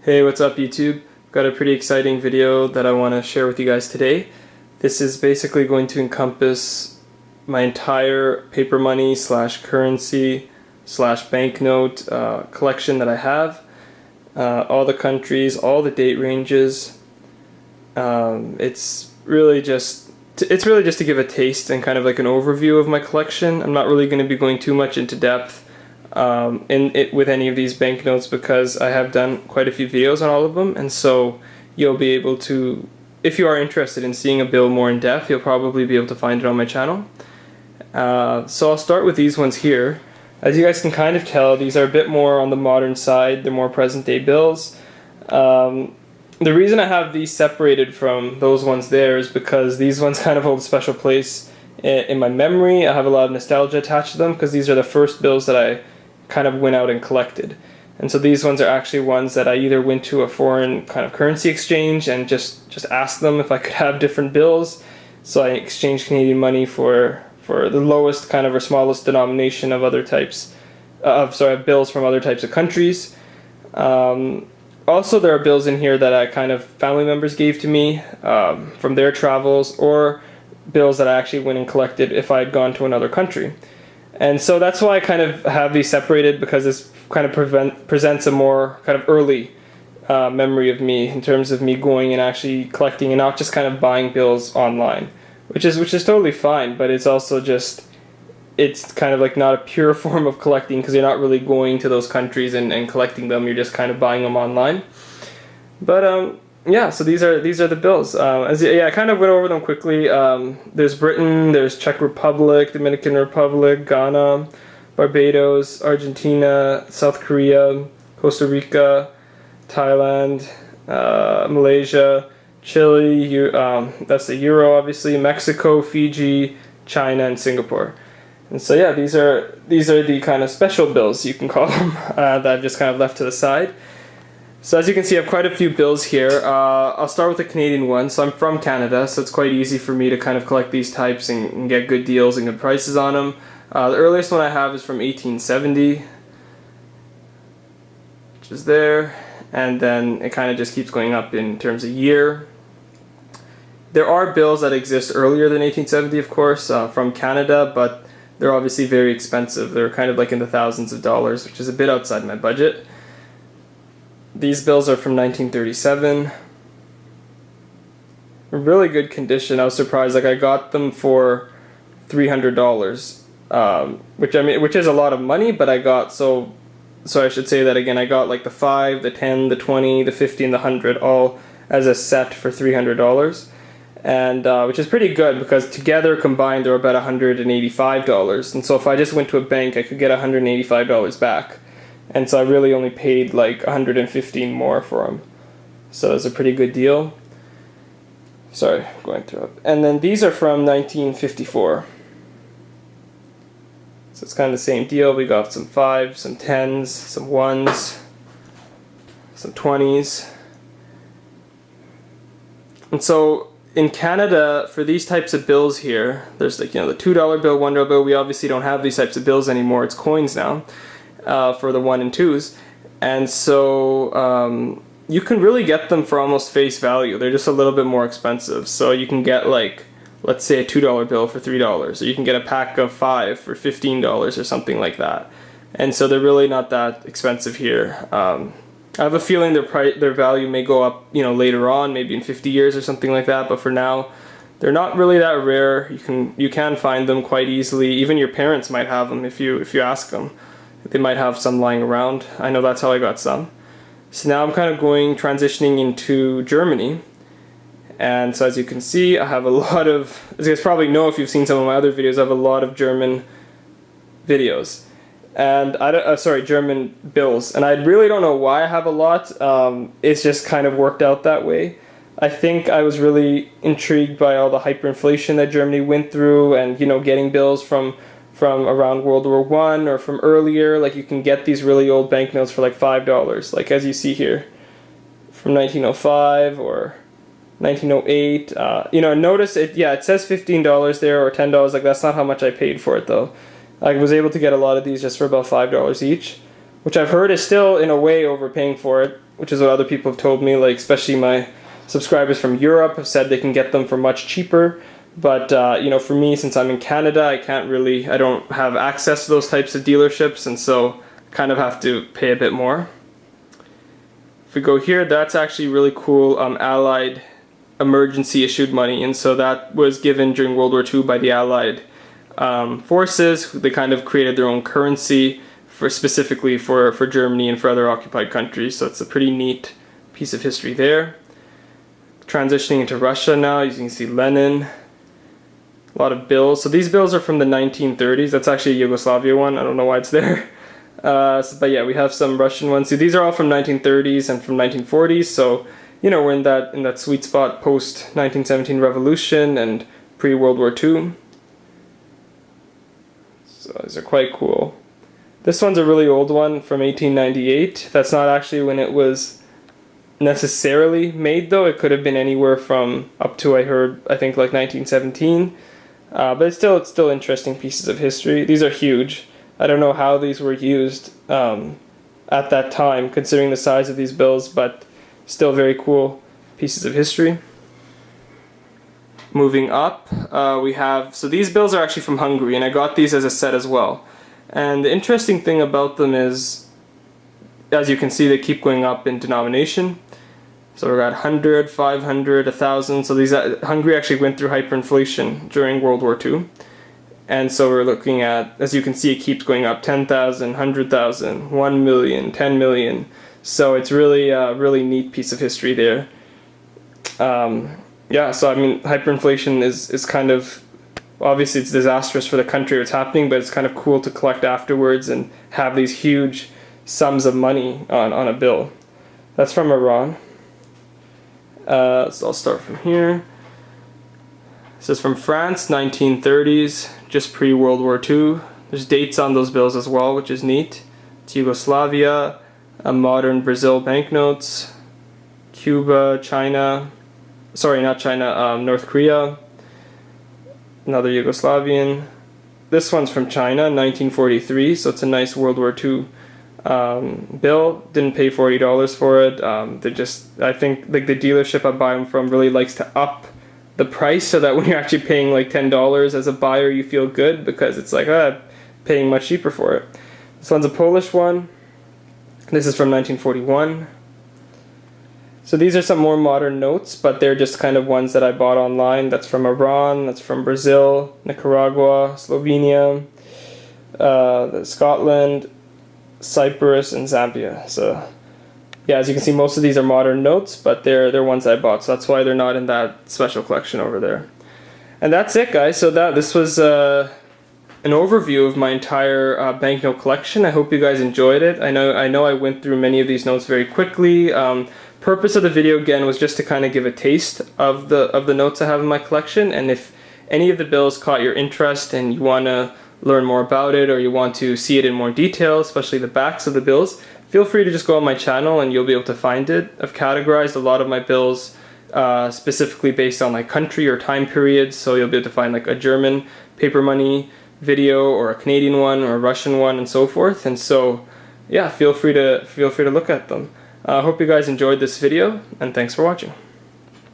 Hey, what's up YouTube? Got a pretty exciting video that I want to share with you guys today. This is basically going to encompass my entire paper money slash currency slash banknote collection that I have. All the countries, all the date ranges. It's really just to give a taste and kind of like an overview of my collection. I'm not really going to be going too much into depth with any of these banknotes because I have done quite a few videos on all of them, and so you'll be able to, if you are interested in seeing a bill more in depth, you'll probably be able to find it on my channel. So I'll start with these ones here. As you guys can kind of tell, these are a bit more on the modern side. They're more present day bills. The reason I have these separated from those ones there is because these ones kind of hold a special place in my memory. I have a lot of nostalgia attached to them because these are the first bills that I kind of went out and collected. And so these ones are actually ones that I either went to a foreign kind of currency exchange and just asked them if I could have different bills. So I exchanged Canadian money for the lowest kind of or smallest denomination of other types of bills from other types of countries. Also, there are bills in here that I kind of family members gave to me from their travels, or bills that I actually went and collected if I had gone to another country. And so that's why I kind of have these separated, because this kind of presents a more kind of early memory of me in terms of me going and actually collecting and not just kind of buying bills online, which is totally fine, but it's also just, it's kind of like not a pure form of collecting because you're not really going to those countries and collecting them, you're just kind of buying them online. But yeah, so these are the bills. I kind of went over them quickly. There's Britain, there's Czech Republic, Dominican Republic, Ghana, Barbados, Argentina, South Korea, Costa Rica, Thailand, Malaysia, Chile, that's the euro obviously, Mexico, Fiji, China, and Singapore. And so yeah, these are the kind of special bills, you can call them, that I've just kind of left to the side. So as you can see, I have quite a few bills here. I'll start with the Canadian one. So I'm from Canada, so it's quite easy for me to kind of collect these types and get good deals and good prices on them. The earliest one I have is from 1870, which is there, and then it kind of just keeps going up in terms of year. There are bills that exist earlier than 1870, of course, from Canada, but they're obviously very expensive. They're kind of like in the thousands of dollars, which is a bit outside my budget. These bills are from 1937. In really good condition. I was surprised. Like, I got them for $300, which is a lot of money. But I got so I should say that again. I got like the 5, the 10, the 20, the 50, and the 100 all as a set for $300, and which is pretty good because together combined they're about $185. And so if I just went to a bank, I could get $185 back. And so I really only paid like $115 more for them. So it's a pretty good deal. Sorry, going through it. And then these are from 1954. So it's kind of the same deal. We got some 5s, some 10s, some 1s, some 20s. And so in Canada, for these types of bills here, there's like, the $2 bill, $1 bill. We obviously don't have these types of bills anymore. It's coins now. For the 1 and 2s, and so you can really get them for almost face value. They're just a little bit more expensive, so you can get, like, let's say a $2 bill for $3, or you can get a pack of 5 for $15 or something like that. And so they're really not that expensive here. I have a feeling their value may go up, later on, maybe in 50 years or something like that. But for now, they're not really that rare. You can find them quite easily. Even your parents might have them if you ask them. They might have some lying around. I know that's how I got some. So now I'm kind of transitioning into Germany. And so as you can see, I have a lot of, as you guys probably know if you've seen some of my other videos, I have a lot of German videos. And German bills. And I really don't know why I have a lot. It's just kind of worked out that way. I think I was really intrigued by all the hyperinflation that Germany went through, and getting bills from around World War I or from earlier. Like, you can get these really old banknotes for like $5, like as you see here, from 1905 or 1908. Notice it says $15 there or $10. Like, that's not how much I paid for it though. I was able to get a lot of these just for about $5 each, which I've heard is still in a way overpaying for it. which is what other people have told me, like especially my subscribers from Europe have said they can get them for much cheaper. But you know, for me, since I'm in Canada, I don't have access to those types of dealerships, and so kind of have to pay a bit more. If we go here, that's actually really cool, Allied emergency issued money, and so that was given during World War II by the Allied forces. They kind of created their own currency specifically for Germany and for other occupied countries, so it's a pretty neat piece of history there. Transitioning into Russia now, as you can see Lenin, a lot of bills. So these bills are from the 1930s. That's actually a Yugoslavia one, I don't know why it's there. But yeah, we have some Russian ones. So these are all from 1930s and from 1940s, so you know, we're in that sweet spot post 1917 revolution and pre-World War II. So these are quite cool. This one's a really old one from 1898. That's not actually when it was necessarily made though. It could have been anywhere from up to I think like 1917. But it's still interesting pieces of history. These are huge. I don't know how these were used at that time considering the size of these bills, but still very cool pieces of history. Moving up, we have, so these bills are actually from Hungary, and I got these as a set as well. And the interesting thing about them is, as you can see, they keep going up in denomination. So we're at 100, 500, 1,000. So these Hungary actually went through hyperinflation during World War II. And so we're looking at, as you can see, it keeps going up, 10,000, 100,000, 1 million, 10 million. So it's really a really neat piece of history there. Yeah, so I mean, hyperinflation is kind of, obviously it's disastrous for the country what's happening, but it's kind of cool to collect afterwards and have these huge sums of money on a bill. That's from Iran. So I'll start from here. This is from France, 1930s, just pre-World War II. There's dates on those bills as well, which is neat. It's Yugoslavia, modern Brazil banknotes, Cuba, China, sorry, not China, North Korea, another Yugoslavian. This one's from China, 1943, so it's a nice World War II bill. Didn't pay $40 for it. I think like the dealership I buy them from really likes to up the price so that when you're actually paying like $10 as a buyer, you feel good because it's like, paying much cheaper for it. This one's a Polish one. This is from 1941. So these are some more modern notes, but they're just kind of ones that I bought online. That's from Iran, that's from Brazil, Nicaragua, Slovenia, Scotland, Cyprus, and Zambia. So yeah, as you can see, most of these are modern notes, but they're ones I bought, so that's why they're not in that special collection over there. And that's it, guys. So this was an overview of my entire banknote collection. I hope you guys enjoyed it. I know I went through many of these notes very quickly. Purpose of the video again was just to kind of give a taste of the notes I have in my collection, and if any of the bills caught your interest and you want to learn more about it or you want to see it in more detail, especially the backs of the bills, feel free to just go on my channel and you'll be able to find it. I've categorized a lot of my bills specifically based on like country or time periods, so you'll be able to find like a German paper money video or a Canadian one or a Russian one and so forth. And so yeah, feel free to look at them. I hope you guys enjoyed this video, and thanks for watching.